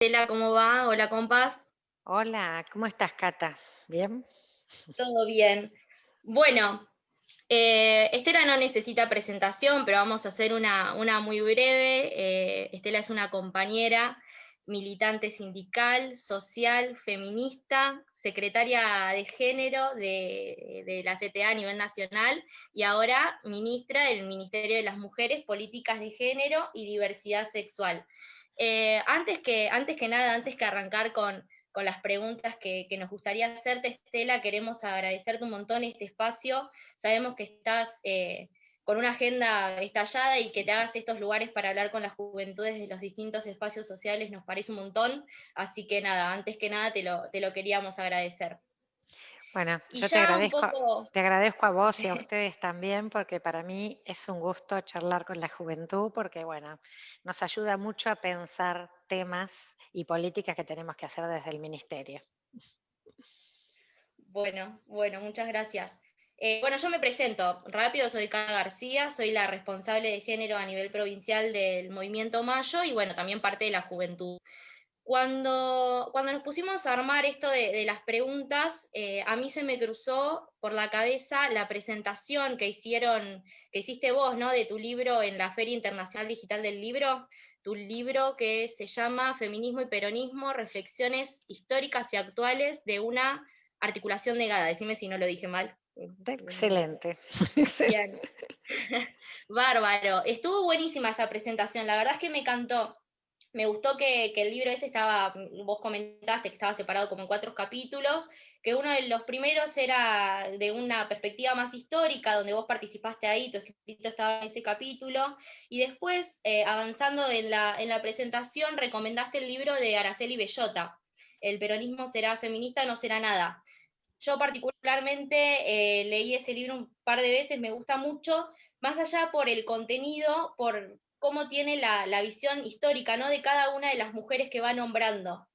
Hola, ¿cómo va? Hola, compás. Hola, ¿cómo estás, Cata? ¿Bien? ¿Todo bien? Bueno, Estela no necesita presentación, pero vamos a hacer una muy breve. Estela es una compañera, militante sindical, social, feminista, secretaria de género de la CTA a nivel nacional y ahora ministra del Ministerio de las Mujeres, Políticas de Género y Diversidad Sexual. Antes que arrancar con las preguntas que nos gustaría hacerte, Estela, queremos agradecerte un montón este espacio. Sabemos que estás con una agenda estallada y que te hagas estos lugares para hablar con las juventudes de los distintos espacios sociales nos parece un montón. Así que nada, antes que nada te lo queríamos agradecer. Bueno, Y ya un poco, te agradezco a vos y a ustedes también, porque para mí es un gusto charlar con la juventud, porque bueno, nos ayuda mucho a pensar temas y políticas que tenemos que hacer desde el ministerio. bueno, muchas gracias. Bueno, yo me presento rápido, soy Carla García, soy la responsable de género a nivel provincial del Movimiento Mayo y bueno, también parte de la juventud. Cuando nos pusimos a armar esto de las preguntas, a mí se me cruzó por la cabeza la presentación que hiciste vos, ¿no? De tu libro en la Feria Internacional Digital del Libro, tu libro que se llama Feminismo y Peronismo, Reflexiones históricas y actuales de una articulación negada. Decime si no lo dije mal. Excelente. Bien, bárbaro. Estuvo buenísima esa presentación, la verdad es que me encantó. Me gustó que el libro ese estaba, vos comentaste que estaba separado como en 4 capítulos, que uno de los primeros era de una perspectiva más histórica, donde vos participaste ahí, tu escrito estaba en ese capítulo, y después, avanzando en la presentación, recomendaste el libro de Araceli Bellota, El peronismo será feminista, no será nada. Yo particularmente leí ese libro un par de veces, me gusta mucho, más allá por el contenido, por cómo tiene la visión histórica, ¿no? De cada una de las mujeres que va nombrando.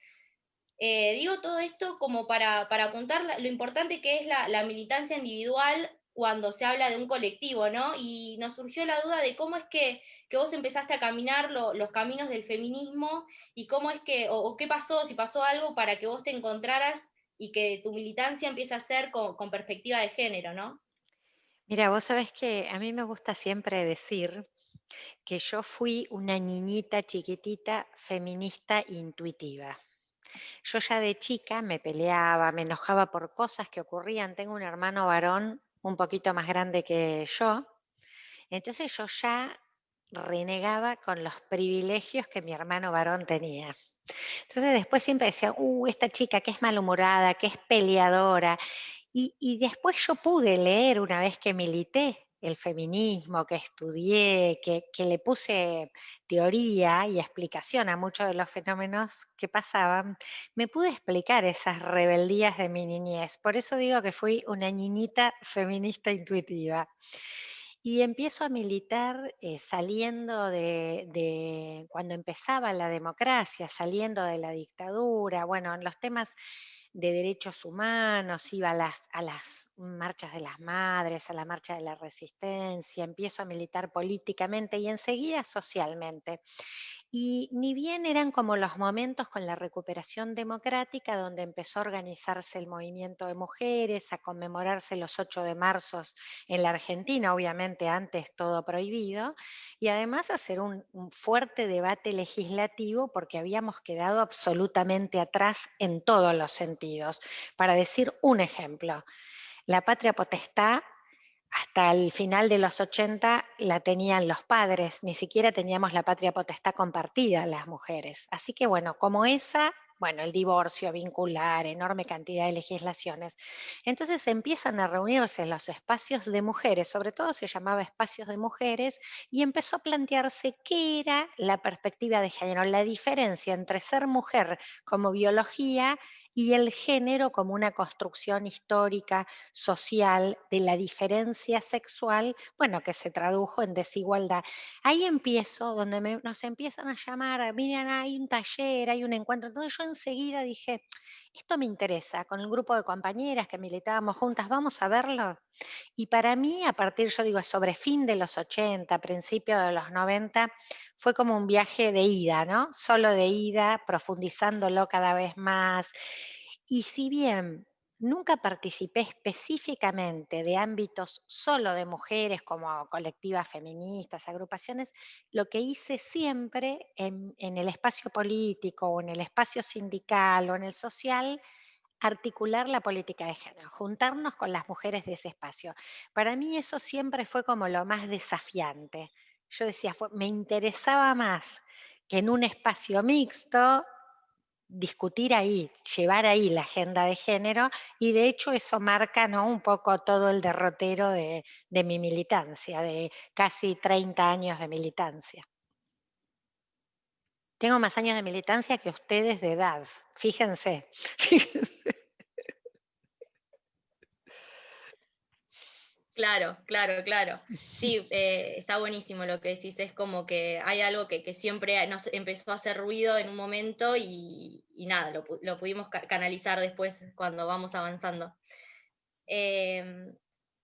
Digo todo esto como para apuntar lo importante que es la militancia individual cuando se habla de un colectivo, ¿no? Y nos surgió la duda de cómo es que vos empezaste a caminar los caminos del feminismo y cómo es que, o qué pasó, si pasó algo para que vos te encontraras y que tu militancia empiece a ser con perspectiva de género, ¿no? Mira, vos sabés que a mí me gusta siempre decir que yo fui una niñita chiquitita feminista intuitiva. Yo ya de chica me peleaba, me enojaba por cosas que ocurrían. Tengo un hermano varón un poquito más grande que yo, entonces yo ya renegaba con los privilegios que mi hermano varón tenía. Entonces después siempre decía, esta chica que es malhumorada, que es peleadora. Y después yo pude leer una vez que milité el feminismo, que estudié, que le puse teoría y explicación a muchos de los fenómenos que pasaban, me pude explicar esas rebeldías de mi niñez. Por eso digo que fui una niñita feminista intuitiva. Y empiezo a militar saliendo cuando empezaba la democracia, saliendo de la dictadura, bueno, en los temas de derechos humanos, iba a las marchas de las madres, a la marcha de la resistencia, empiezo a militar políticamente y enseguida socialmente. Y ni bien eran como los momentos con la recuperación democrática, donde empezó a organizarse el movimiento de mujeres, a conmemorarse los 8 de marzo en la Argentina, obviamente antes todo prohibido, y además hacer un fuerte debate legislativo porque habíamos quedado absolutamente atrás en todos los sentidos. Para decir un ejemplo, la patria potestad hasta el final de los 80 la tenían los padres, ni siquiera teníamos la patria potestad compartida las mujeres. Así que bueno, como esa, bueno, el divorcio vincular, enorme cantidad de legislaciones. Entonces empiezan a reunirse los espacios de mujeres, sobre todo se llamaba espacios de mujeres, y empezó a plantearse qué era la perspectiva de género, la diferencia entre ser mujer como biología y el género como una construcción histórica, social, de la diferencia sexual, bueno, que se tradujo en desigualdad. Ahí empiezo, donde nos empiezan a llamar, miren, hay un taller, hay un encuentro. Entonces yo enseguida dije, esto me interesa, con el grupo de compañeras que militábamos juntas, vamos a verlo. Y para mí, a partir, yo digo, sobre fin de los 80, principio de los 90, fue como un viaje de ida, ¿no? Solo de ida, profundizándolo cada vez más. Y si bien nunca participé específicamente de ámbitos solo de mujeres como colectivas feministas, agrupaciones, lo que hice siempre en el espacio político o en el espacio sindical o en el social, articular la política de género, juntarnos con las mujeres de ese espacio. Para mí eso siempre fue como lo más desafiante. Yo decía, me interesaba más que en un espacio mixto discutir ahí, llevar ahí la agenda de género, y de hecho eso marca, ¿no?, un poco todo el derrotero de mi militancia, de casi 30 años de militancia. Tengo más años de militancia que ustedes de edad, fíjense. Claro, claro, claro. Sí, está buenísimo lo que decís, es como que hay algo que siempre nos empezó a hacer ruido en un momento y nada, lo pudimos canalizar después cuando vamos avanzando.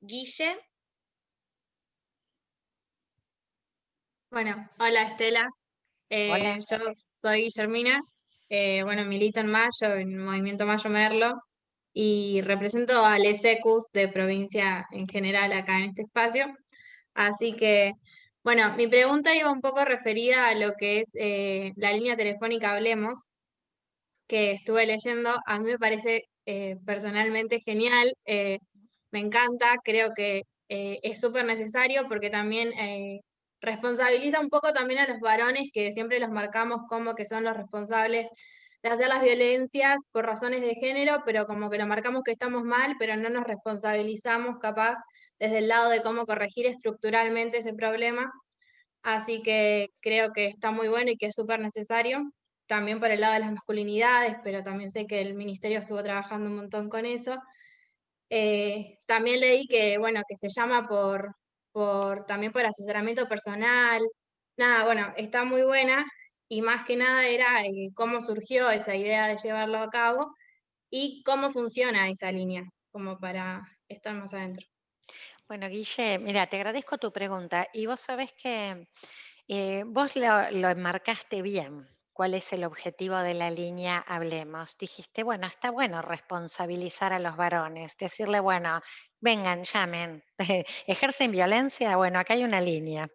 Guille, Bueno, hola Estela. Hola. Yo soy Guillermina. Bueno, milito en Mayo, en Movimiento Mayo Merlo, y represento al ESECUS de provincia en general acá en este espacio. Así que, bueno, mi pregunta iba un poco referida a lo que es la línea telefónica Hablemos, que estuve leyendo. A mí me parece personalmente genial, me encanta, creo que es súper necesario porque también responsabiliza un poco también a los varones, que siempre los marcamos como que son los responsables de hacer las violencias por razones de género, pero como que lo marcamos que estamos mal, pero no nos responsabilizamos capaz desde el lado de cómo corregir estructuralmente ese problema. Así que creo que está muy bueno y que es súper necesario, también por el lado de las masculinidades, pero también sé que el ministerio estuvo trabajando un montón con eso. También leí que, bueno, que se llama también por asesoramiento personal. Nada, bueno, está muy buena, y más que nada era cómo surgió esa idea de llevarlo a cabo y cómo funciona esa línea, como para estar más adentro. Bueno, Guille, mira, te agradezco tu pregunta y vos sabés que vos lo enmarcaste bien. ¿Cuál es el objetivo de la línea Hablemos? Dijiste, bueno, está bueno responsabilizar a los varones, decirle, bueno, vengan, llamen, ejercen violencia, bueno, acá hay una línea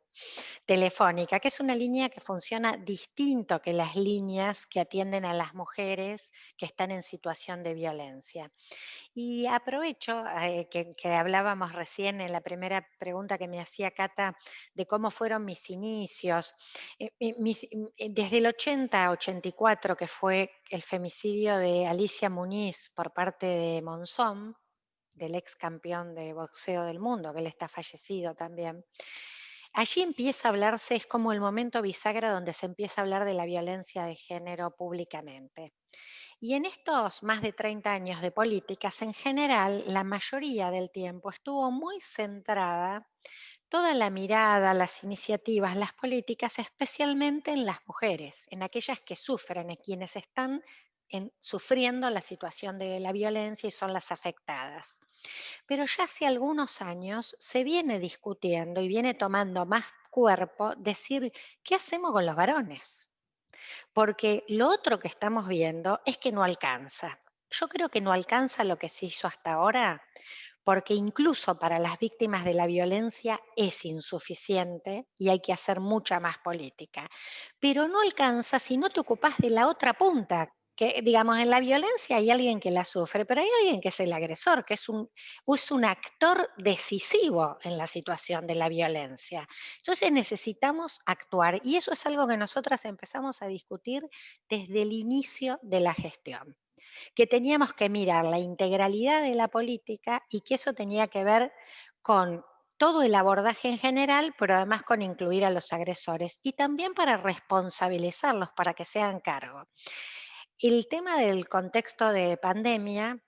telefónica, que es una línea que funciona distinto que las líneas que atienden a las mujeres que están en situación de violencia. Y aprovecho que hablábamos recién en la primera pregunta que me hacía Cata de cómo fueron mis inicios. Desde el 80-84, que fue el femicidio de Alicia Muñiz por parte de Monzón, del ex campeón de boxeo del mundo, que él está fallecido también. Allí empieza a hablarse, es como el momento bisagra donde se empieza a hablar de la violencia de género públicamente. Y en estos más de 30 años de políticas, en general, la mayoría del tiempo estuvo muy centrada toda la mirada, las iniciativas, las políticas, especialmente en las mujeres, en aquellas que sufren, en quienes están sufriendo la situación de la violencia y son las afectadas. Pero ya hace algunos años se viene discutiendo y viene tomando más cuerpo decir, ¿qué hacemos con los varones? Porque lo otro que estamos viendo es que no alcanza. Yo creo que no alcanza lo que se hizo hasta ahora, porque incluso para las víctimas de la violencia es insuficiente y hay que hacer mucha más política. Pero no alcanza si no te ocupas de la otra punta, que digamos en la violencia hay alguien que la sufre, pero hay alguien que es el agresor, que es un actor decisivo en la situación de la violencia. Entonces necesitamos actuar y eso es algo que nosotras empezamos a discutir desde el inicio de la gestión, que teníamos que mirar la integralidad de la política y que eso tenía que ver con todo el abordaje en general, pero además con incluir a los agresores y también para responsabilizarlos, para que se hagan cargo. El tema del contexto de pandemia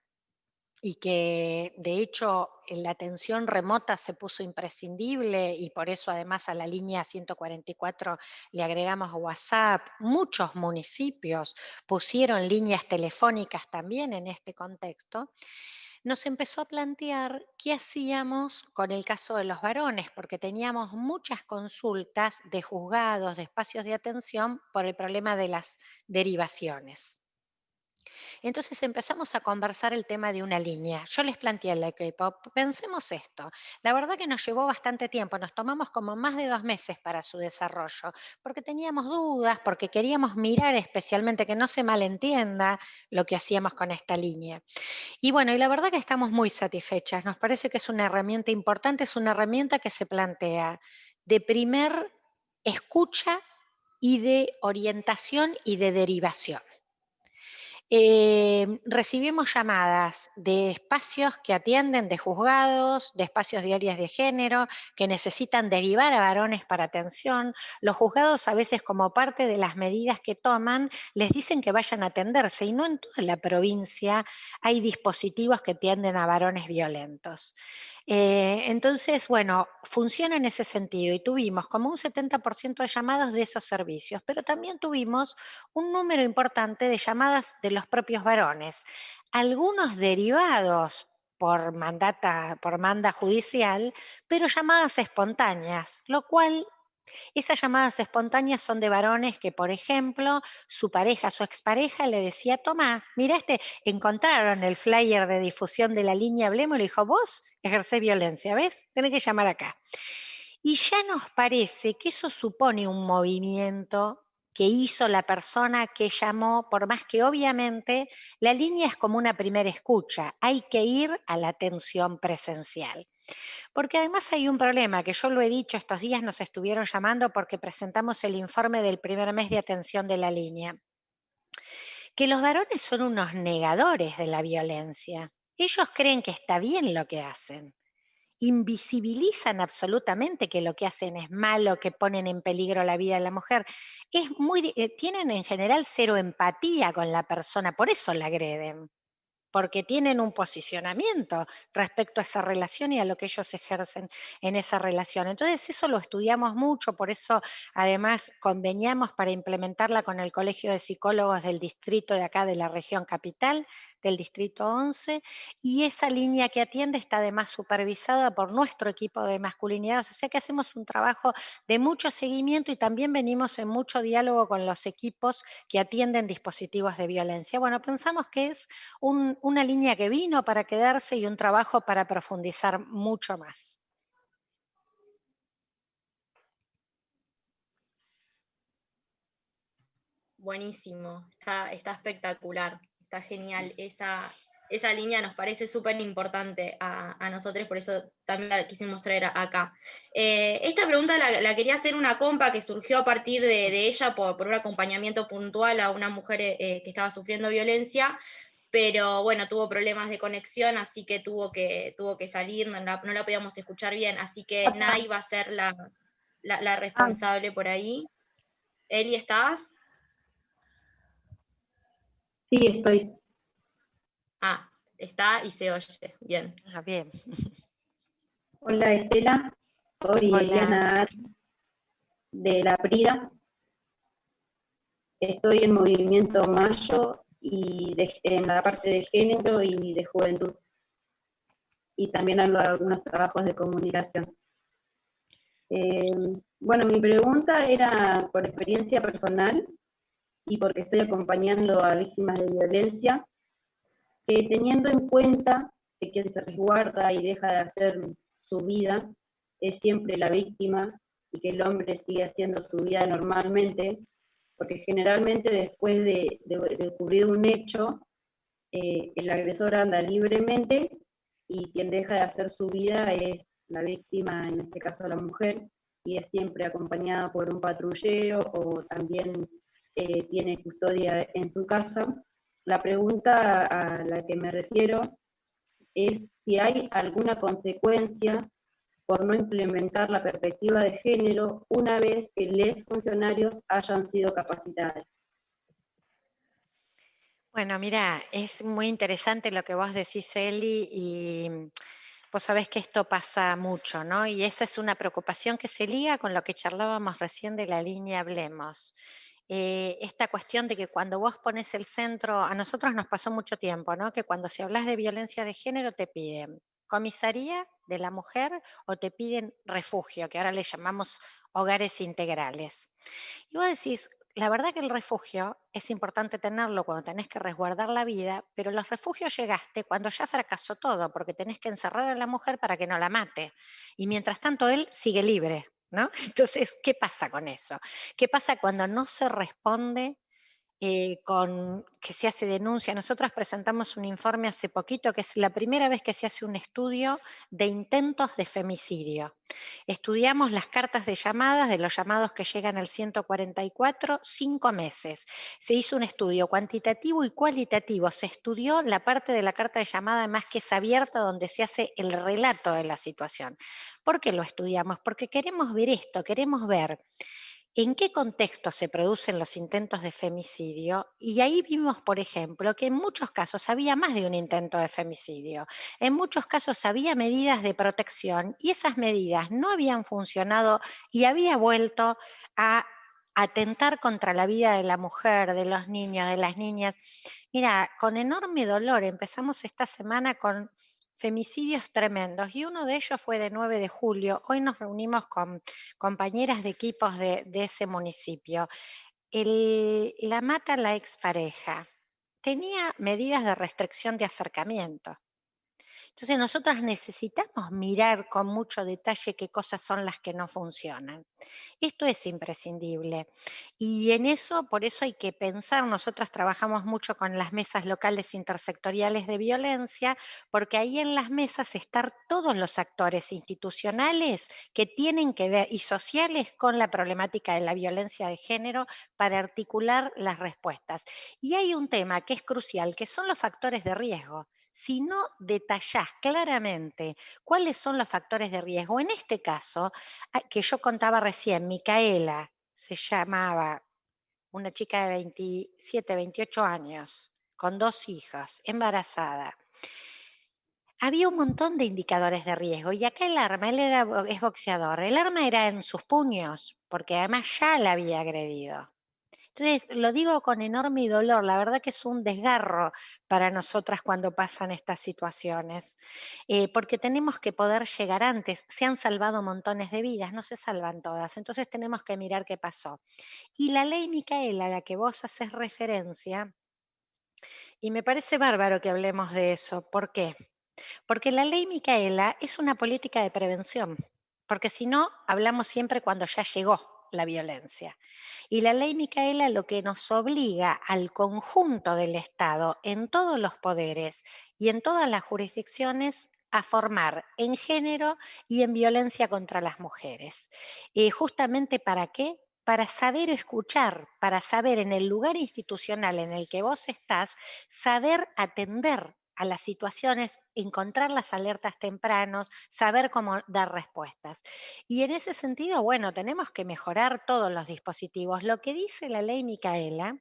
y que de hecho la atención remota se puso imprescindible y por eso además a la línea 144 le agregamos WhatsApp. Muchos municipios pusieron líneas telefónicas también en este contexto. nos empezó a plantear qué hacíamos con el caso de los varones, porque teníamos muchas consultas de juzgados, de espacios de atención por el problema de las derivaciones. Entonces empezamos a conversar el tema de una línea. Yo les planteé al equipo, pensemos esto. La verdad que nos llevó bastante tiempo, nos tomamos como más de 2 meses para su desarrollo, porque teníamos dudas, porque queríamos mirar especialmente que no se malentienda lo que hacíamos con esta línea. Y bueno, y la verdad que estamos muy satisfechas. Nos parece que es una herramienta importante, es una herramienta que se plantea de primer escucha y de orientación y de derivación. Recibimos llamadas de espacios que atienden, de juzgados, de espacios de áreas de género, que necesitan derivar a varones para atención. Los juzgados a veces, como parte de las medidas que toman, les dicen que vayan a atenderse y no en toda la provincia hay dispositivos que atienden a varones violentos. Entonces, bueno, funciona en ese sentido y tuvimos como un 70% de llamados de esos servicios, pero también tuvimos un número importante de llamadas de los propios varones, algunos derivados por manda judicial, pero llamadas espontáneas, lo cual esas llamadas espontáneas son de varones que, por ejemplo, su pareja, su expareja le decía, toma, mira encontraron el flyer de difusión de la línea Hablemos y le dijo, vos ejercés violencia, ¿ves? Tenés que llamar acá. Y ya nos parece que eso supone un movimiento que hizo la persona que llamó, por más que obviamente la línea es como una primera escucha, hay que ir a la atención presencial. Porque además hay un problema, que yo lo he dicho, estos días nos estuvieron llamando porque presentamos el informe del primer mes de atención de la línea, que los varones son unos negadores de la violencia. Ellos creen que está bien lo que hacen. Invisibilizan absolutamente que lo que hacen es malo, que ponen en peligro la vida de la mujer. Tienen en general cero empatía con la persona, por eso la agreden, porque tienen un posicionamiento respecto a esa relación y a lo que ellos ejercen en esa relación. Entonces eso lo estudiamos mucho, por eso además conveniamos para implementarla con el Colegio de Psicólogos del distrito de acá de la región capital, del distrito 11, y esa línea que atiende está además supervisada por nuestro equipo de masculinidades, o sea que hacemos un trabajo de mucho seguimiento y también venimos en mucho diálogo con los equipos que atienden dispositivos de violencia. Bueno, pensamos que es una línea que vino para quedarse y un trabajo para profundizar mucho más. Buenísimo, está espectacular, está genial. Esa línea nos parece súper importante a nosotros, por eso también la quisimos traer acá. Esta pregunta la quería hacer una compa que surgió a partir de ella por un acompañamiento puntual a una mujer que estaba sufriendo violencia, pero bueno, tuvo problemas de conexión, así que tuvo que salir, no la podíamos escuchar bien, así que Nay va a ser la responsable por ahí. Eli, ¿estás? Sí, estoy. Ah, está y se oye. Bien. Ah, bien. Hola Estela, soy Hola. Eliana de La Prida. Estoy en Movimiento Mayo y en la parte de género y de juventud. Y también hago algunos trabajos de comunicación. Bueno, mi pregunta era por experiencia personal y porque estoy acompañando a víctimas de violencia, que teniendo en cuenta que quien se resguarda y deja de hacer su vida es siempre la víctima y que el hombre sigue haciendo su vida normalmente, porque generalmente después de ocurrir un hecho, el agresor anda libremente y quien deja de hacer su vida es la víctima, en este caso la mujer, y es siempre acompañada por un patrullero o también tiene custodia en su casa. La pregunta a la que me refiero es si hay alguna consecuencia por no implementar la perspectiva de género una vez que los funcionarios hayan sido capacitados. Bueno, mira, es muy interesante lo que vos decís, Eli, y vos sabés que esto pasa mucho, ¿no? Y esa es una preocupación que se liga con lo que charlábamos recién de la línea Hablemos. esta cuestión de que cuando vos pones el centro, a nosotros nos pasó mucho tiempo, ¿no? Que cuando si hablas de violencia de género te piden comisaría de la mujer o te piden refugio, que ahora le llamamos hogares integrales. Y vos decís, la verdad que el refugio es importante tenerlo cuando tenés que resguardar la vida, pero los refugios llegaste cuando ya fracasó todo, porque tenés que encerrar a la mujer para que no la mate. Y mientras tanto él sigue libre, ¿no? Entonces, ¿qué pasa con eso? ¿Qué pasa cuando no se responde con que se hace denuncia? Nosotras presentamos un informe hace poquito que es la primera vez que se hace un estudio de intentos de femicidio. Estudiamos las cartas de llamadas, de los llamados que llegan al 144, 5 meses. Se hizo un estudio cuantitativo y cualitativo. Se estudió la parte de la carta de llamada más que es abierta, donde se hace el relato de la situación. ¿Por qué lo estudiamos? Porque queremos ver esto, queremos ver en qué contexto se producen los intentos de femicidio, y ahí vimos, por ejemplo, que en muchos casos había más de un intento de femicidio. En muchos casos había medidas de protección y esas medidas no habían funcionado y había vuelto a atentar contra la vida de la mujer, de los niños, de las niñas. Mira, con enorme dolor empezamos esta semana con femicidios tremendos y uno de ellos fue de 9 de julio. Hoy nos reunimos con compañeras de equipos de ese municipio. La mata la expareja. Tenía medidas de restricción de acercamiento. Entonces nosotras necesitamos mirar con mucho detalle qué cosas son las que no funcionan. Esto es imprescindible y en eso, por eso hay que pensar, nosotras trabajamos mucho con las mesas locales intersectoriales de violencia, porque ahí en las mesas están todos los actores institucionales que tienen que ver y sociales con la problemática de la violencia de género para articular las respuestas. Y hay un tema que es crucial, que son los factores de riesgo. Si no detallás claramente cuáles son los factores de riesgo, en este caso, que yo contaba recién, Micaela se llamaba, una chica de 27, 28 años, con 2 hijas, embarazada. Había un montón de indicadores de riesgo y acá el arma, es boxeador, el arma era en sus puños, porque además ya la había agredido. Entonces, lo digo con enorme dolor, la verdad que es un desgarro para nosotras cuando pasan estas situaciones, porque tenemos que poder llegar antes. Se han salvado montones de vidas, no se salvan todas, entonces tenemos que mirar qué pasó. Y la ley Micaela, a la que vos haces referencia, y me parece bárbaro que hablemos de eso, ¿por qué? Porque la ley Micaela es una política de prevención, porque si no, hablamos siempre cuando ya llegó la violencia. Y la ley Micaela lo que nos obliga al conjunto del Estado, en todos los poderes y en todas las jurisdicciones, a formar en género y en violencia contra las mujeres. ¿Justamente para qué? Para saber escuchar, para saber en el lugar institucional en el que vos estás, saber atender a las situaciones, encontrar las alertas tempranos, saber cómo dar respuestas. Y en ese sentido, bueno, tenemos que mejorar todos los dispositivos. Lo que dice la ley Micaela,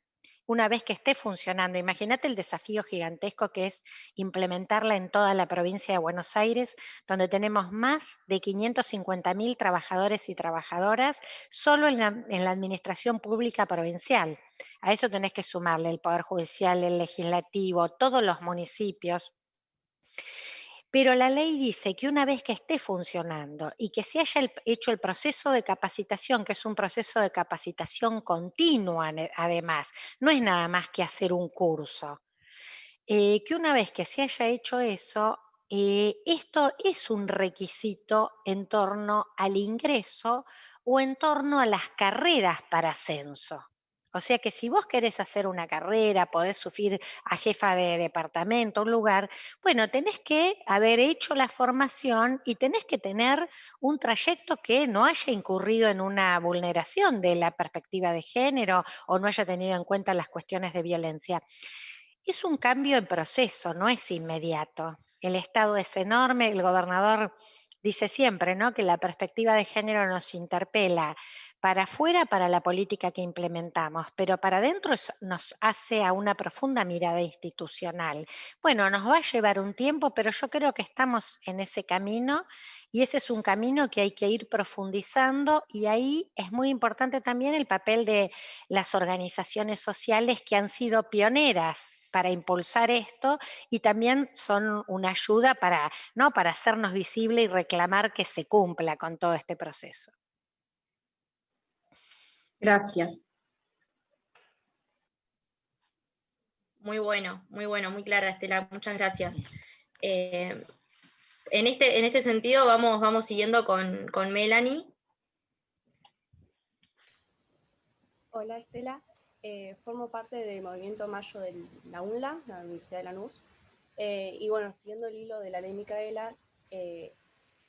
una vez que esté funcionando, imagínate el desafío gigantesco que es implementarla en toda la provincia de Buenos Aires, donde tenemos más de 550.000 trabajadores y trabajadoras solo en la administración pública provincial. A eso tenés que sumarle el Poder Judicial, el Legislativo, todos los municipios. Pero la ley dice que una vez que esté funcionando y que se haya hecho el proceso de capacitación, que es un proceso de capacitación continua además, no es nada más que hacer un curso, que una vez que se haya hecho eso, esto es un requisito en torno al ingreso o en torno a las carreras para ascenso. O sea que si vos querés hacer una carrera, podés subir a jefa de departamento, un lugar, bueno, tenés que haber hecho la formación y tenés que tener un trayecto que no haya incurrido en una vulneración de la perspectiva de género o no haya tenido en cuenta las cuestiones de violencia. Es un cambio en proceso, no es inmediato. El Estado es enorme, el gobernador dice siempre, ¿no?, que la perspectiva de género nos interpela para afuera, para la política que implementamos, pero para adentro nos hace a una profunda mirada institucional. Bueno, nos va a llevar un tiempo, pero yo creo que estamos en ese camino y ese es un camino que hay que ir profundizando, y ahí es muy importante también el papel de las organizaciones sociales que han sido pioneras para impulsar esto y también son una ayuda para, ¿no?, para hacernos visible y reclamar que se cumpla con todo este proceso. Gracias. Muy bueno, muy clara, Estela, muchas gracias. En este sentido vamos siguiendo con Melanie. Hola Estela, formo parte del movimiento Mayo de la UNLA, la Universidad de Lanús, y bueno, siguiendo el hilo de la ley Micaela,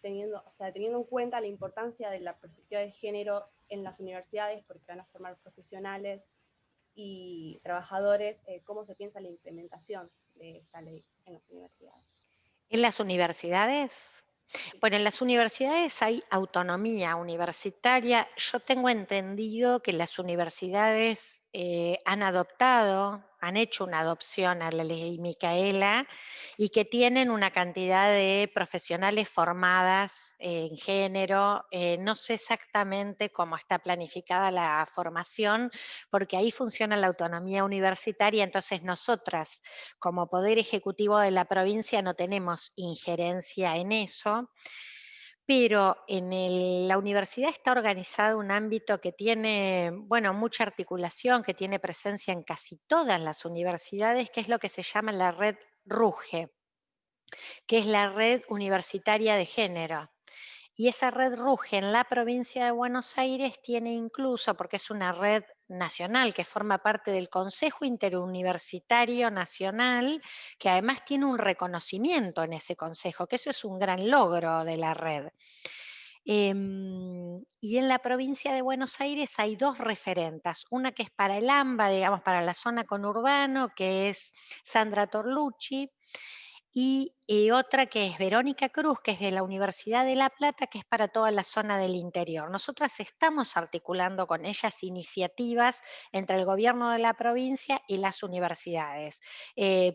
teniendo en cuenta la importancia de la perspectiva de género en las universidades, porque van a formar profesionales y trabajadores, ¿cómo se piensa la implementación de esta ley en las universidades? ¿En las universidades? Bueno, en las universidades hay autonomía universitaria. Yo tengo entendido que las universidades han hecho una adopción a la ley Micaela y que tienen una cantidad de profesionales formadas en género. No sé exactamente cómo está planificada la formación, porque ahí funciona la autonomía universitaria, entonces nosotras, como Poder Ejecutivo de la provincia, no tenemos injerencia en eso. Pero la universidad está organizado un ámbito que tiene, bueno, mucha articulación, que tiene presencia en casi todas las universidades, que es lo que se llama la red RUGE, que es la Red Universitaria de Género. Y esa red RUGE en la provincia de Buenos Aires tiene incluso, porque es una red nacional que forma parte del Consejo Interuniversitario Nacional, que además tiene un reconocimiento en ese consejo, que eso es un gran logro de la red. Y en la provincia de Buenos Aires hay dos referentas, una que es para el AMBA, digamos, para la zona conurbano, que es Sandra Torlucci, y otra que es Verónica Cruz, que es de la Universidad de La Plata, que es para toda la zona del interior. Nosotras estamos articulando con ellas iniciativas entre el gobierno de la provincia y las universidades,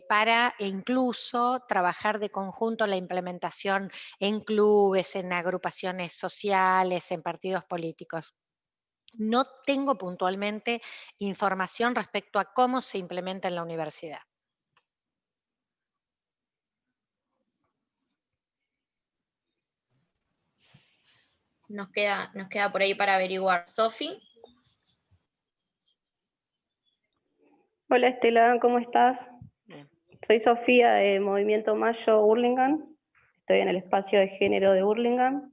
para incluso trabajar de conjunto la implementación en clubes, en agrupaciones sociales, en partidos políticos. No tengo puntualmente información respecto a cómo se implementa en la universidad. Nos queda por ahí para averiguar. Sofi. Hola Estela, ¿cómo estás? Bien. Soy Sofía de Movimiento Mayo Hurlingham. Estoy en el espacio de género de Hurlingham.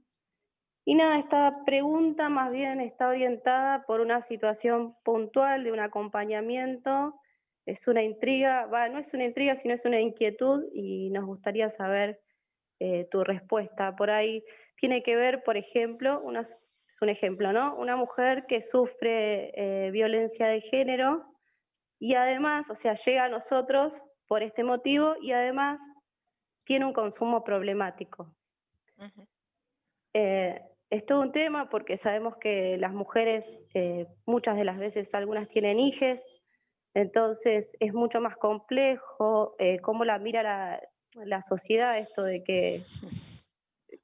Y nada, esta pregunta más bien está orientada por una situación puntual de un acompañamiento. Es una intriga, no es una intriga, sino es una inquietud y nos gustaría saber tu respuesta. Por ahí tiene que ver, por ejemplo, es un ejemplo, ¿no? Una mujer que sufre violencia de género y además, o sea, llega a nosotros por este motivo y además tiene un consumo problemático. Uh-huh. Es todo un tema porque sabemos que las mujeres, muchas de las veces algunas tienen hijes, entonces es mucho más complejo cómo la mira la sociedad, esto de que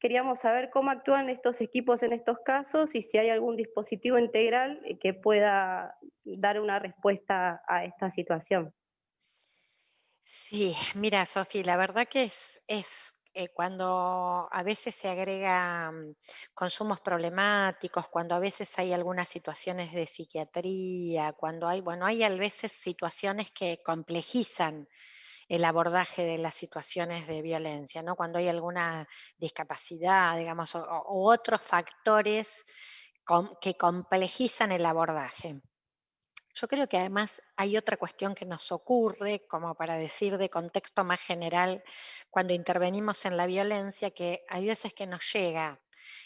queríamos saber cómo actúan estos equipos en estos casos y si hay algún dispositivo integral que pueda dar una respuesta a esta situación. Sí, mira, Sofi, la verdad que es cuando a veces se agrega consumos problemáticos, cuando a veces hay algunas situaciones de psiquiatría, cuando hay a veces situaciones que complejizan el abordaje de las situaciones de violencia, ¿no? Cuando hay alguna discapacidad, digamos, o otros factores que complejizan el abordaje. Yo creo que además hay otra cuestión que nos ocurre, como para decir de contexto más general, cuando intervenimos en la violencia, que hay veces que nos llega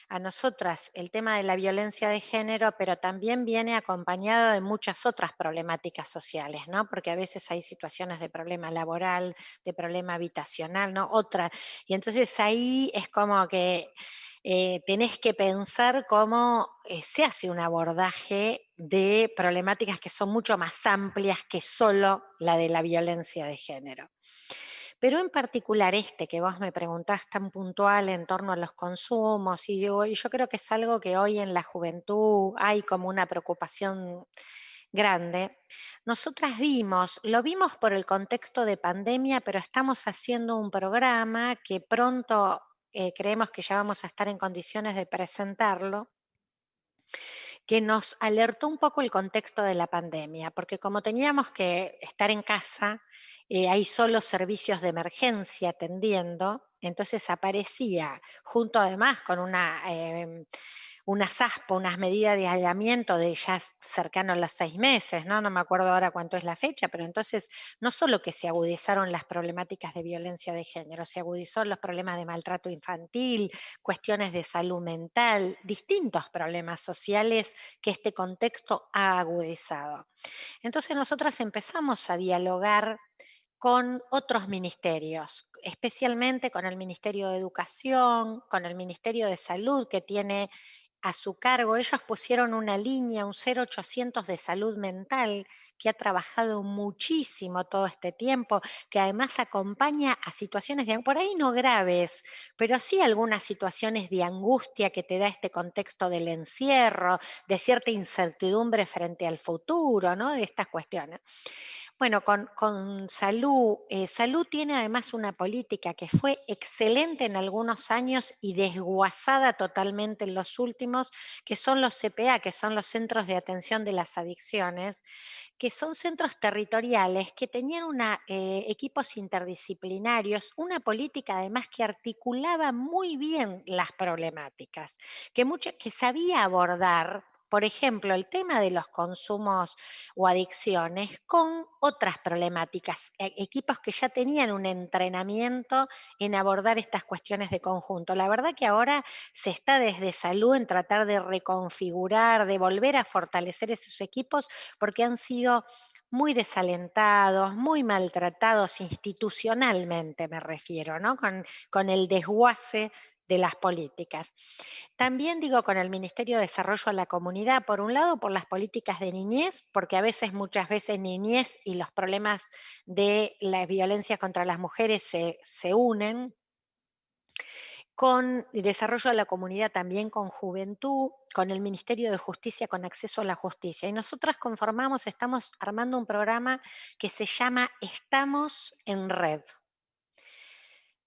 a nosotras el tema de la violencia de género, pero también viene acompañado de muchas otras problemáticas sociales, ¿no? Porque a veces hay situaciones de problema laboral, de problema habitacional, ¿no? Y entonces ahí es como que tenés que pensar cómo se hace un abordaje de problemáticas que son mucho más amplias que solo la de la violencia de género. Pero en particular que vos me preguntás tan puntual en torno a los consumos, y yo creo que es algo que hoy en la juventud hay como una preocupación grande. Nosotras lo vimos por el contexto de pandemia, pero estamos haciendo un programa que pronto creemos que ya vamos a estar en condiciones de presentarlo, que nos alertó un poco el contexto de la pandemia, porque como teníamos que estar en casa, hay solo servicios de emergencia atendiendo, entonces aparecía, junto además con unas ASPO, unas medidas de aislamiento de ya cercano a los 6 meses, ¿no? No me acuerdo ahora cuánto es la fecha, pero entonces no solo que se agudizaron las problemáticas de violencia de género, se agudizó los problemas de maltrato infantil, cuestiones de salud mental, distintos problemas sociales que este contexto ha agudizado. Entonces nosotras empezamos a dialogar con otros ministerios, especialmente con el Ministerio de Educación, con el Ministerio de Salud, que tiene a su cargo, ellos pusieron una línea, un 0800 de salud mental, que ha trabajado muchísimo todo este tiempo, que además acompaña a situaciones por ahí no graves, pero sí algunas situaciones de angustia que te da este contexto del encierro, de cierta incertidumbre frente al futuro, ¿no? De estas cuestiones. Bueno, con Salud, Salud tiene además una política que fue excelente en algunos años y desguazada totalmente en los últimos, que son los CPA, que son los Centros de Atención de las Adicciones, que son centros territoriales que tenían equipos interdisciplinarios, una política además que articulaba muy bien las problemáticas, que sabía abordar, por ejemplo, el tema de los consumos o adicciones con otras problemáticas, equipos que ya tenían un entrenamiento en abordar estas cuestiones de conjunto. La verdad que ahora se está desde Salud en tratar de reconfigurar, de volver a fortalecer esos equipos porque han sido muy desalentados, muy maltratados institucionalmente, me refiero, ¿no? Con el desguace de las políticas. También digo con el Ministerio de Desarrollo a la Comunidad, por un lado por las políticas de niñez, porque muchas veces niñez y los problemas de la violencia contra las mujeres se unen, con Desarrollo a la Comunidad también con Juventud, con el Ministerio de Justicia con Acceso a la Justicia. Y nosotras estamos armando un programa que se llama Estamos en Red.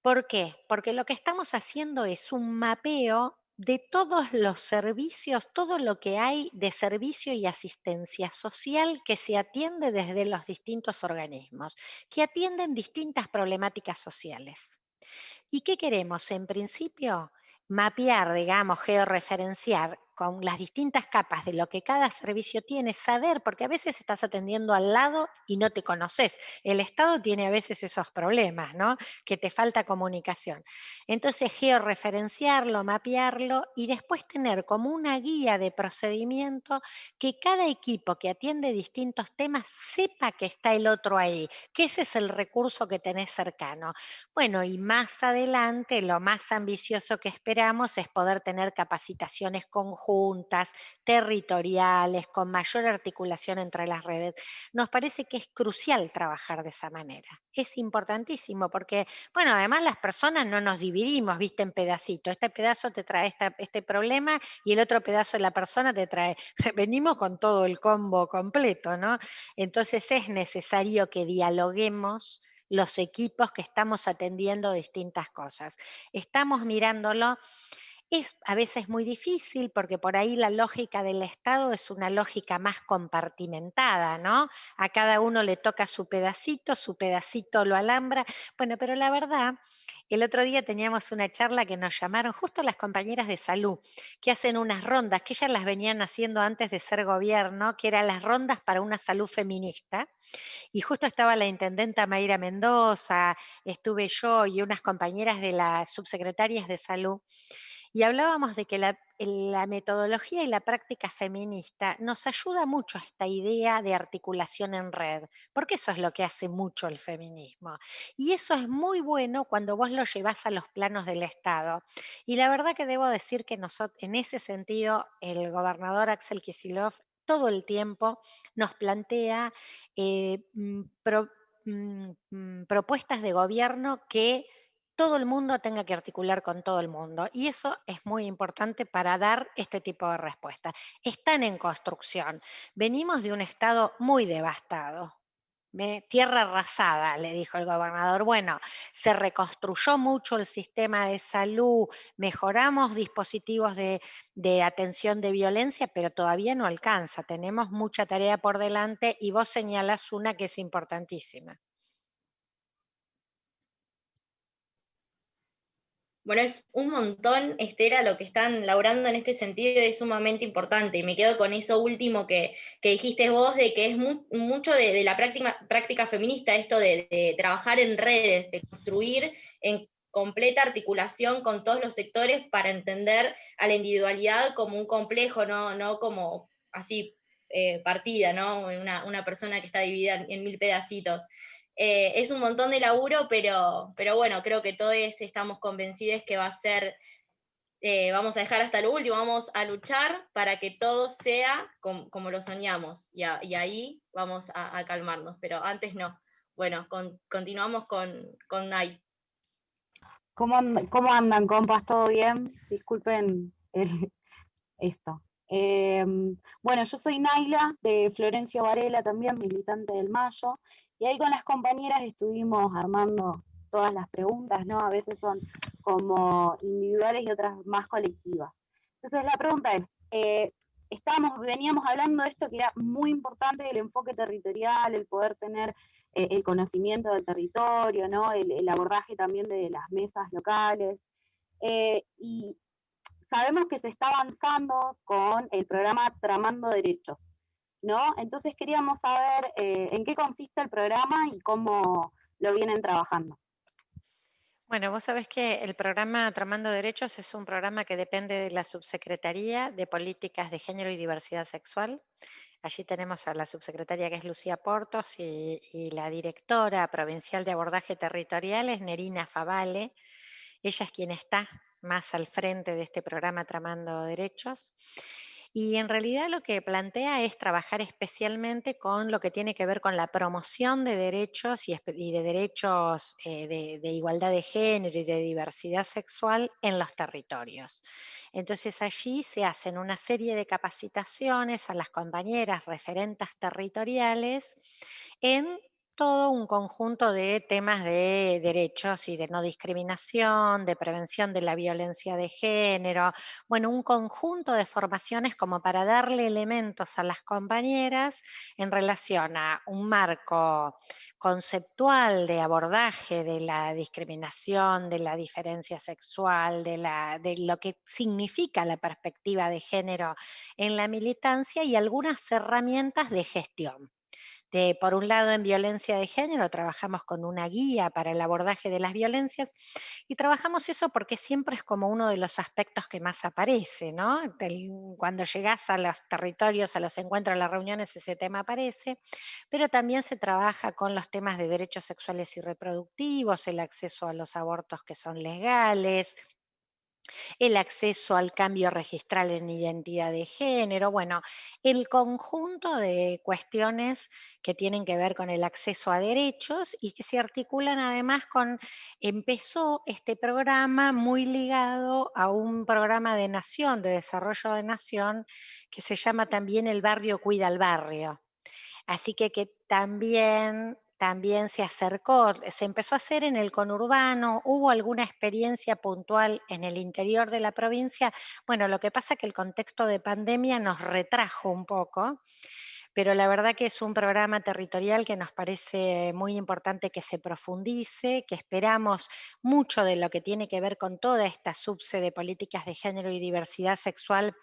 ¿Por qué? Porque lo que estamos haciendo es un mapeo de todos los servicios, todo lo que hay de servicio y asistencia social que se atiende desde los distintos organismos, que atienden distintas problemáticas sociales. ¿Y qué queremos? En principio, mapear, digamos, georreferenciar con las distintas capas de lo que cada servicio tiene, saber, porque a veces estás atendiendo al lado y no te conoces. El Estado tiene a veces esos problemas, ¿no? Que te falta comunicación. Entonces, georreferenciarlo, mapearlo y después tener como una guía de procedimiento que cada equipo que atiende distintos temas sepa que está el otro ahí, que ese es el recurso que tenés cercano. Bueno, y más adelante, lo más ambicioso que esperamos es poder tener capacitaciones conjuntas, territoriales, con mayor articulación entre las redes. Nos parece que es crucial trabajar de esa manera. Es importantísimo porque, bueno, además las personas no nos dividimos, viste, en pedacitos. Este pedazo te trae este problema y el otro pedazo de la persona te trae. Venimos con todo el combo completo, ¿no? Entonces es necesario que dialoguemos los equipos que estamos atendiendo distintas cosas. Estamos mirándolo. Es a veces muy difícil porque por ahí la lógica del Estado es una lógica más compartimentada, ¿no? A cada uno le toca su pedacito lo alambra. Bueno, pero la verdad, el otro día teníamos una charla que nos llamaron justo las compañeras de Salud, que hacen unas rondas, que ellas las venían haciendo antes de ser gobierno, que eran las rondas para una salud feminista. Y justo estaba la intendenta Mayra Mendoza, estuve yo y unas compañeras de las subsecretarias de Salud. y hablábamos de que la metodología y la práctica feminista nos ayuda mucho a esta idea de articulación en red, porque eso es lo que hace mucho el feminismo. Y eso es muy bueno cuando vos lo llevás a los planos del Estado. Y la verdad que debo decir que en ese sentido, el gobernador Axel Kicillof todo el tiempo nos plantea propuestas de gobierno que todo el mundo tenga que articular con todo el mundo. Y eso es muy importante para dar este tipo de respuesta. Están en construcción. Venimos de un estado muy devastado. Tierra arrasada, le dijo el gobernador. Bueno, se reconstruyó mucho el sistema de salud, mejoramos dispositivos de atención de violencia, pero todavía no alcanza. Tenemos mucha tarea por delante y vos señalás una que es importantísima. Bueno, es un montón, Estela, lo que están laburando en este sentido es sumamente importante. Y me quedo con eso último que dijiste vos, de que es mucho de la práctica feminista, esto de trabajar en redes, de construir en completa articulación con todos los sectores para entender a la individualidad como un complejo, no como así partida, ¿no? Una persona que está dividida en 1000 pedacitos. Es un montón de laburo, pero bueno, creo que todos estamos convencidos que va a ser, vamos a dejar hasta lo último, vamos a luchar para que todo sea como lo soñamos, y ahí vamos a calmarnos, pero antes no. Bueno, continuamos con Nay. ¿Cómo andan, compas? ¿Todo bien? Disculpen esto. Bueno, yo soy Naila, de Florencio Varela también, militante del Mayo, y ahí con las compañeras estuvimos armando todas las preguntas, ¿no? A veces son como individuales y otras más colectivas. Entonces la pregunta es, veníamos hablando de esto que era muy importante, el enfoque territorial, el poder tener el conocimiento del territorio, ¿no? El abordaje también de las mesas locales, y sabemos que se está avanzando con el programa Tramando Derechos, ¿no? Entonces queríamos saber en qué consiste el programa y cómo lo vienen trabajando. Bueno, vos sabés que el programa Tramando Derechos es un programa que depende de la Subsecretaría de Políticas de Género y Diversidad Sexual. Allí tenemos a la subsecretaria, que es Lucía Portos, y la directora provincial de abordaje territorial es Nerina Favale. Ella es quien está más al frente de este programa Tramando Derechos. Y en realidad lo que plantea es trabajar especialmente con lo que tiene que ver con la promoción de derechos y de derechos de igualdad de género y de diversidad sexual en los territorios. Entonces allí se hacen una serie de capacitaciones a las compañeras referentas territoriales en todo un conjunto de temas de derechos y de no discriminación, de prevención de la violencia de género, bueno, un conjunto de formaciones como para darle elementos a las compañeras en relación a un marco conceptual de abordaje de la discriminación, de la diferencia sexual, de lo que significa la perspectiva de género en la militancia y algunas herramientas de gestión. Por un lado, en violencia de género trabajamos con una guía para el abordaje de las violencias y trabajamos eso porque siempre es como uno de los aspectos que más aparece, ¿no? Cuando llegás a los territorios, a los encuentros, a las reuniones, ese tema aparece, pero también se trabaja con los temas de derechos sexuales y reproductivos, el acceso a los abortos que son legales, el acceso al cambio registral en identidad de género, bueno, el conjunto de cuestiones que tienen que ver con el acceso a derechos y que se articulan además empezó este programa muy ligado a un programa de nación, de desarrollo de nación, que se llama también El Barrio Cuida al Barrio. Así que también se acercó, se empezó a hacer en el conurbano, hubo alguna experiencia puntual en el interior de la provincia. Bueno, lo que pasa es que el contexto de pandemia nos retrajo un poco, pero la verdad que es un programa territorial que nos parece muy importante que se profundice, que esperamos mucho de lo que tiene que ver con toda esta subse de políticas de género y diversidad sexual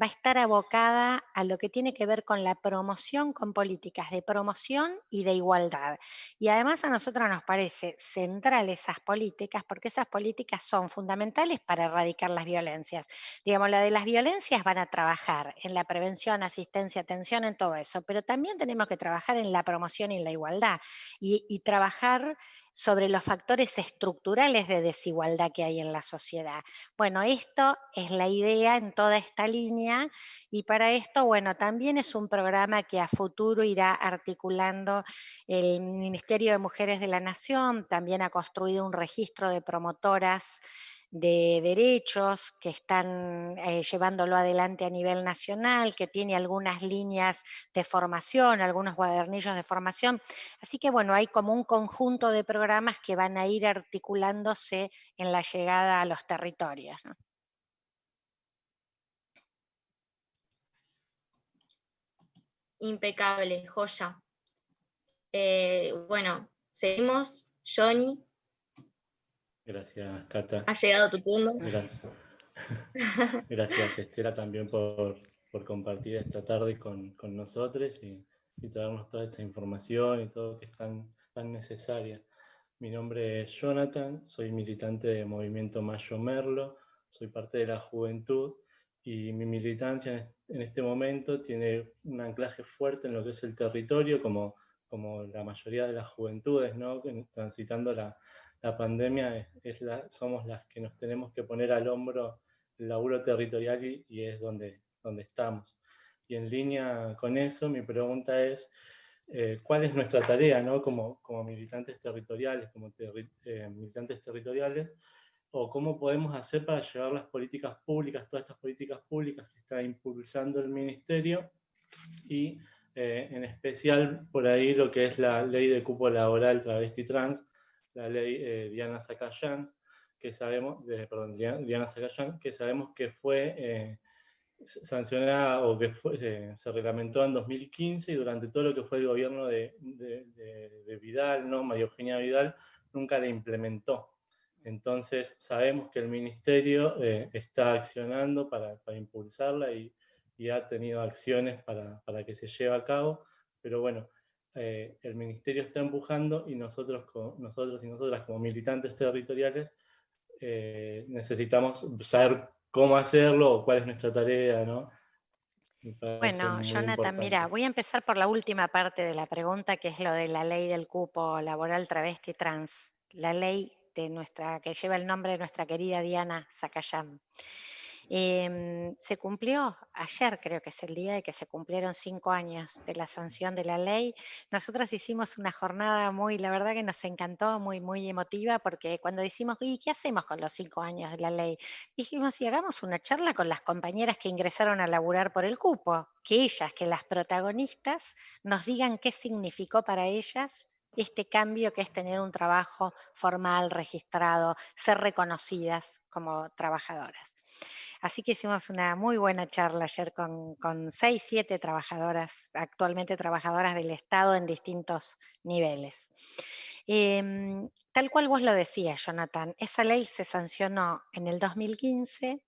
va a estar abocada a lo que tiene que ver con la promoción, con políticas de promoción y de igualdad. Y además a nosotros nos parece central esas políticas, porque esas políticas son fundamentales para erradicar las violencias. Digamos, la de las violencias van a trabajar en la prevención, asistencia, atención, en todo eso, pero también tenemos que trabajar en la promoción y la igualdad y trabajar sobre los factores estructurales de desigualdad que hay en la sociedad. Bueno, esto es la idea en toda esta línea y para esto, bueno, también es un programa que a futuro irá articulando el Ministerio de Mujeres de la Nación, también ha construido un registro de promotoras de derechos que están llevándolo adelante a nivel nacional, que tiene algunas líneas de formación, algunos cuadernillos de formación. Así que bueno, hay como un conjunto de programas que van a ir articulándose en la llegada a los territorios, ¿no? Impecable, joya. Bueno, seguimos. Johnny, Gracias, Cata. ha llegado tu turno. Gracias, Estela, también por compartir esta tarde con nosotros y traernos toda esta información y todo que es tan necesaria. Mi nombre es Jonathan, soy militante de Movimiento Mayo Merlo, soy parte de la juventud y mi militancia en este momento tiene un anclaje fuerte en lo que es el territorio, como la mayoría de las juventudes, ¿no? Transitando la pandemia, somos las que nos tenemos que poner al hombro el laburo territorial y es donde estamos. Y en línea con eso, mi pregunta es, ¿cuál es nuestra tarea, ¿no? como militantes territoriales, militantes territoriales, o cómo podemos hacer para llevar las políticas públicas, todas estas políticas públicas que está impulsando el Ministerio, y en especial por ahí lo que es la ley de cupo laboral travesti trans, la ley Diana Zacayán, que sabemos, Diana Zacayán, que sabemos que fue sancionada o que se reglamentó en 2015 y durante todo lo que fue el gobierno de Vidal, ¿no? María Eugenia Vidal, nunca la implementó. Entonces sabemos que el Ministerio está accionando para impulsarla y ha tenido acciones para que se lleve a cabo, pero bueno, el Ministerio está empujando y nosotros y nosotras como militantes territoriales necesitamos saber cómo hacerlo o cuál es nuestra tarea, ¿no? Bueno, Jonathan, mira, voy a empezar por la última parte de la pregunta, que es lo de la ley del cupo laboral travesti trans, la ley que lleva el nombre de nuestra querida Diana Zacayán. Se cumplió ayer, creo que es el día de que se cumplieron 5 años de la sanción de la ley. Nosotras hicimos una jornada la verdad que nos encantó, muy emotiva, porque cuando decimos, ¿y qué hacemos con los 5 años de la ley? Dijimos, y hagamos una charla con las compañeras que ingresaron a laburar por el cupo, que las protagonistas, nos digan qué significó para ellas este cambio que es tener un trabajo formal, registrado, ser reconocidas como trabajadoras. Así que hicimos una muy buena charla ayer con 6, 7 trabajadoras, actualmente trabajadoras del Estado en distintos niveles. Tal cual vos lo decías, Jonathan, esa ley se sancionó en el 2015,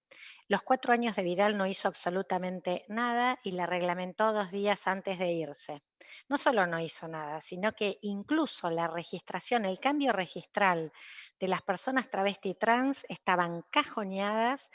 los 4 años de Vidal no hizo absolutamente nada y la reglamentó 2 días antes de irse. No solo no hizo nada, sino que incluso la registración, el cambio registral de las personas travesti trans estaban cajoneadas.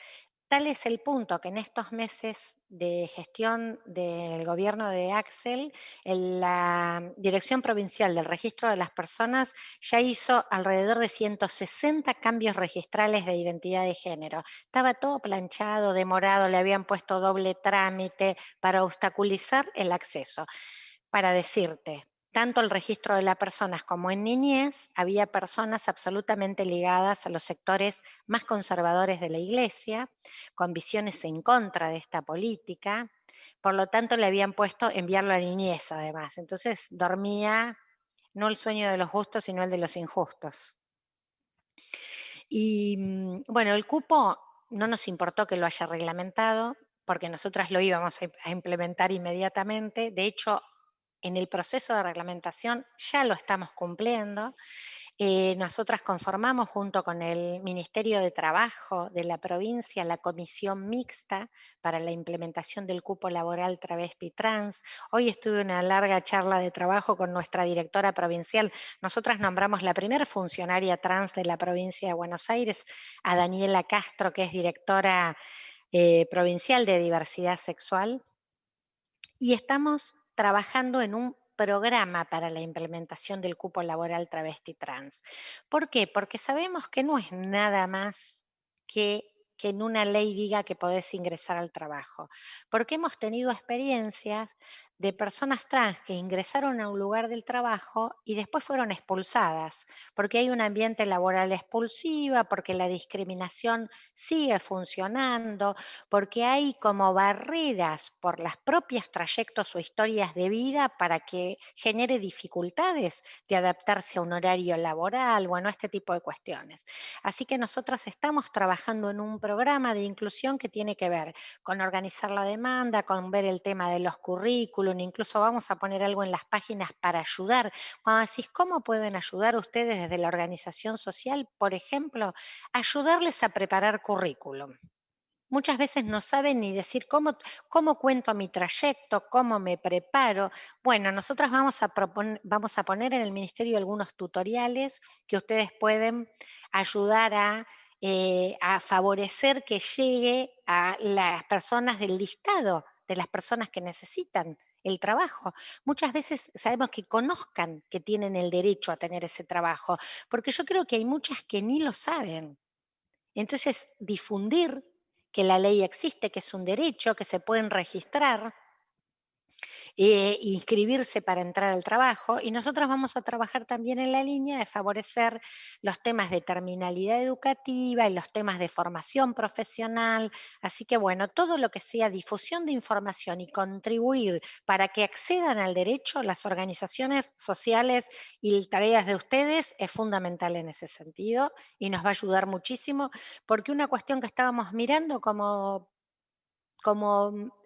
Tal es el punto que en estos meses de gestión del gobierno de Axel, la Dirección Provincial del Registro de las Personas ya hizo alrededor de 160 cambios registrales de identidad de género. Estaba todo planchado, demorado, le habían puesto doble trámite para obstaculizar el acceso. Para decirte, tanto el registro de las personas como en niñez, había personas absolutamente ligadas a los sectores más conservadores de la Iglesia, con visiones en contra de esta política, por lo tanto le habían puesto enviarlo a niñez además, entonces dormía no el sueño de los justos, sino el de los injustos. Y bueno, el cupo no nos importó que lo haya reglamentado, porque nosotras lo íbamos a implementar inmediatamente, de hecho, en el proceso de reglamentación ya lo estamos cumpliendo. Nosotras conformamos junto con el Ministerio de Trabajo de la provincia la comisión mixta para la implementación del cupo laboral travesti trans. Hoy estuve en una larga charla de trabajo con nuestra directora provincial. Nosotras nombramos la primera funcionaria trans de la provincia de Buenos Aires, a Daniela Castro, que es directora provincial de diversidad sexual. Y estamos trabajando en un programa para la implementación del cupo laboral travesti trans. ¿Por qué? Porque sabemos que no es nada más que en una ley diga que podés ingresar al trabajo. Porque hemos tenido experiencias de personas trans que ingresaron a un lugar del trabajo y después fueron expulsadas, porque hay un ambiente laboral expulsiva, porque la discriminación sigue funcionando, porque hay como barreras por los propios trayectos o historias de vida para que genere dificultades de adaptarse a un horario laboral, bueno, este tipo de cuestiones. Así que nosotras estamos trabajando en un programa de inclusión que tiene que ver con organizar la demanda, con ver el tema de los currículum, incluso vamos a poner algo en las páginas para ayudar. Cuando decís, ¿cómo pueden ayudar ustedes desde la organización social? Por ejemplo, ayudarles a preparar currículum. Muchas veces no saben ni decir cómo cuento mi trayecto, cómo me preparo. Bueno, nosotras vamos a poner en el ministerio algunos tutoriales que ustedes pueden ayudar a favorecer que llegue a las personas del listado, de las personas que necesitan el trabajo. Muchas veces sabemos que conozcan que tienen el derecho a tener ese trabajo, porque yo creo que hay muchas que ni lo saben. Entonces, difundir que la ley existe, que es un derecho, que se pueden registrar, inscribirse para entrar al trabajo, y nosotros vamos a trabajar también en la línea de favorecer los temas de terminalidad educativa y los temas de formación profesional. Así que bueno, todo lo que sea difusión de información y contribuir para que accedan al derecho, las organizaciones sociales y tareas de ustedes es fundamental en ese sentido y nos va a ayudar muchísimo, porque una cuestión que estábamos mirando como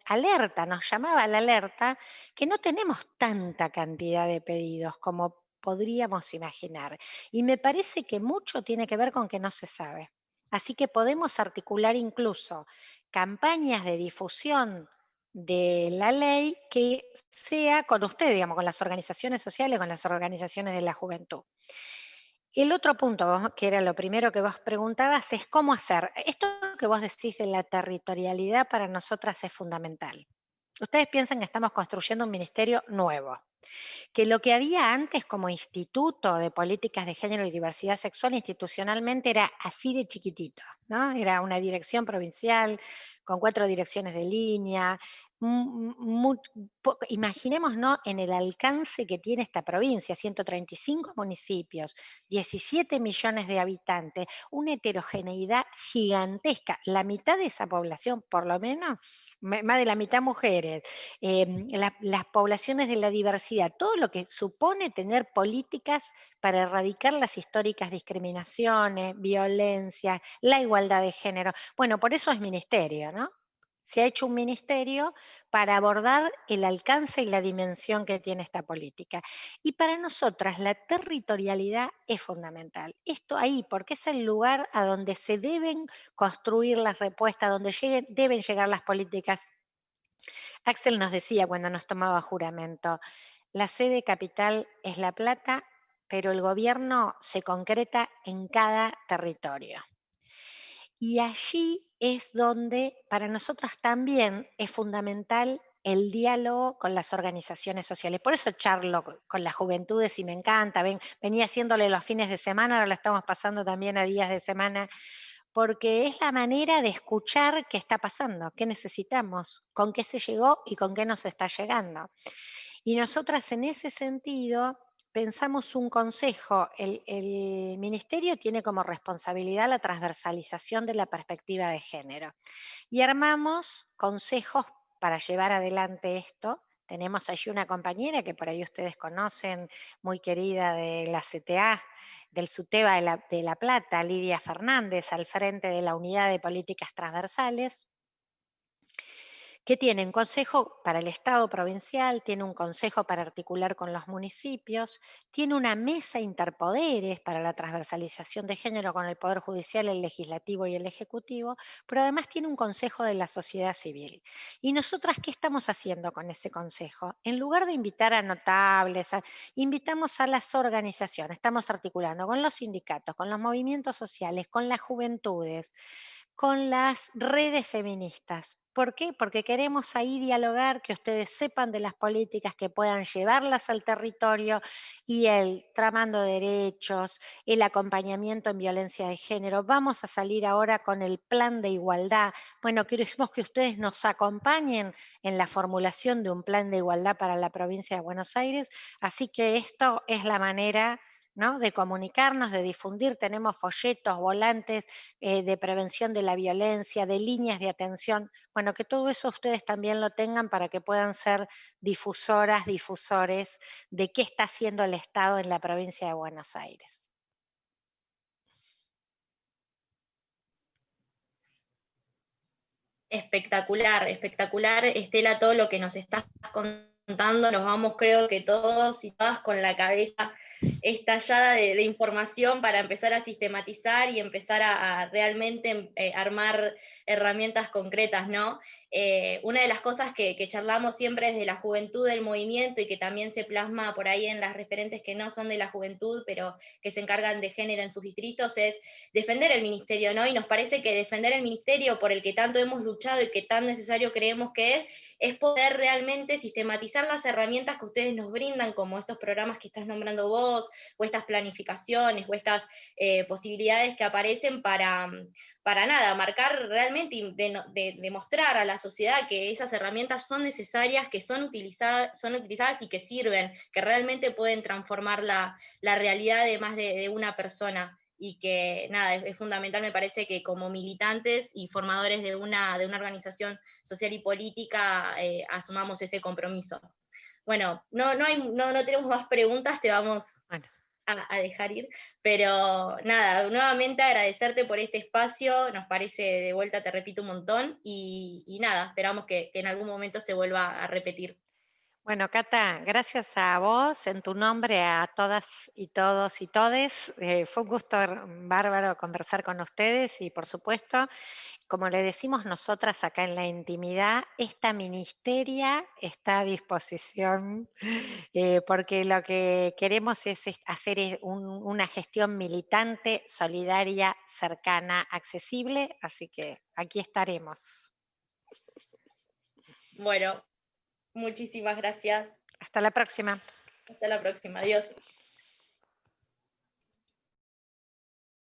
alerta, nos llamaba la alerta, que no tenemos tanta cantidad de pedidos como podríamos imaginar. Y me parece que mucho tiene que ver con que no se sabe. Así que podemos articular incluso campañas de difusión de la ley que sea con usted, digamos, con las organizaciones sociales, con las organizaciones de la juventud. El otro punto, que era lo primero que vos preguntabas, es cómo hacer. Esto que vos decís de la territorialidad para nosotras es fundamental. Ustedes piensan que estamos construyendo un ministerio nuevo, que lo que había antes como Instituto de Políticas de Género y Diversidad Sexual institucionalmente era así de chiquitito, ¿no? Era una dirección provincial con 4 direcciones de línea. Imaginémonos en el alcance que tiene esta provincia, 135 municipios, 17 millones de habitantes, una heterogeneidad gigantesca. La mitad de esa población, por lo menos, más de la mitad mujeres, las poblaciones de la diversidad, todo lo que supone tener políticas para erradicar las históricas discriminaciones, violencia, la igualdad de género. Bueno, por eso es ministerio, ¿no? Se ha hecho un ministerio para abordar el alcance y la dimensión que tiene esta política. Y para nosotras la territorialidad es fundamental. Esto ahí, porque es el lugar a donde se deben construir las respuestas, donde deben llegar las políticas. Axel nos decía cuando nos tomaba juramento, la sede capital es La Plata, pero el gobierno se concreta en cada territorio. Y allí es donde para nosotras también es fundamental el diálogo con las organizaciones sociales. Por eso charlo con las juventudes y me encanta. Venía haciéndole los fines de semana, ahora lo estamos pasando también a días de semana, porque es la manera de escuchar qué está pasando, qué necesitamos, con qué se llegó y con qué nos está llegando. Y nosotras en ese sentido pensamos un consejo. El ministerio tiene como responsabilidad la transversalización de la perspectiva de género. Y armamos consejos para llevar adelante esto. Tenemos allí una compañera que por ahí ustedes conocen, muy querida de la CTA, del SUTEBA de La Plata, Lidia Fernández, al frente de la Unidad de Políticas Transversales, que tiene un consejo para el Estado provincial, tiene un consejo para articular con los municipios, tiene una mesa interpoderes para la transversalización de género con el Poder Judicial, el Legislativo y el Ejecutivo, pero además tiene un consejo de la sociedad civil. ¿Y nosotras qué estamos haciendo con ese consejo? En lugar de invitar a notables, invitamos a las organizaciones, estamos articulando con los sindicatos, con los movimientos sociales, con las juventudes, con las redes feministas. ¿Por qué? Porque queremos ahí dialogar, que ustedes sepan de las políticas que puedan llevarlas al territorio y el tramando derechos, el acompañamiento en violencia de género. Vamos a salir ahora con el plan de igualdad. Bueno, queremos que ustedes nos acompañen en la formulación de un plan de igualdad para la provincia de Buenos Aires. Así que esto es la manera, ¿no?, de comunicarnos, de difundir. Tenemos folletos, volantes de prevención de la violencia, de líneas de atención. Bueno, que todo eso ustedes también lo tengan para que puedan ser difusoras, difusores de qué está haciendo el Estado en la provincia de Buenos Aires. Espectacular, espectacular, Estela, todo lo que nos estás contando. Nos vamos, creo que todos y todas, con la cabeza estallada de información para empezar a sistematizar y empezar a realmente armar herramientas concretas, ¿no? Una de las cosas que charlamos siempre desde la juventud del movimiento y que también se plasma por ahí en las referentes que no son de la juventud, pero que se encargan de género en sus distritos, es defender el ministerio, ¿no? Y nos parece que defender el ministerio por el que tanto hemos luchado y que tan necesario creemos que es poder realmente sistematizar las herramientas que ustedes nos brindan, como estos programas que estás nombrando vos, o estas planificaciones, o estas posibilidades que aparecen para nada, marcar realmente y demostrar a la sociedad que esas herramientas son necesarias, que son utilizadas y que sirven, que realmente pueden transformar la realidad de más de una persona. Y que nada, es fundamental, me parece, que como militantes y formadores de una organización social y política asumamos ese compromiso. Bueno, no tenemos más preguntas, te vamos a dejar ir, pero nada, nuevamente agradecerte por este espacio, nos parece, de vuelta, te repito, un montón, y nada, esperamos que en algún momento se vuelva a repetir. Bueno, Cata, gracias a vos, en tu nombre, a todas y todos y todes. Fue un gusto bárbaro conversar con ustedes y, por supuesto, como le decimos nosotras acá en la intimidad, esta ministeria está a disposición porque lo que queremos es hacer una gestión militante, solidaria, cercana, accesible, así que aquí estaremos. Bueno, muchísimas gracias. Hasta la próxima. Hasta la próxima. Adiós.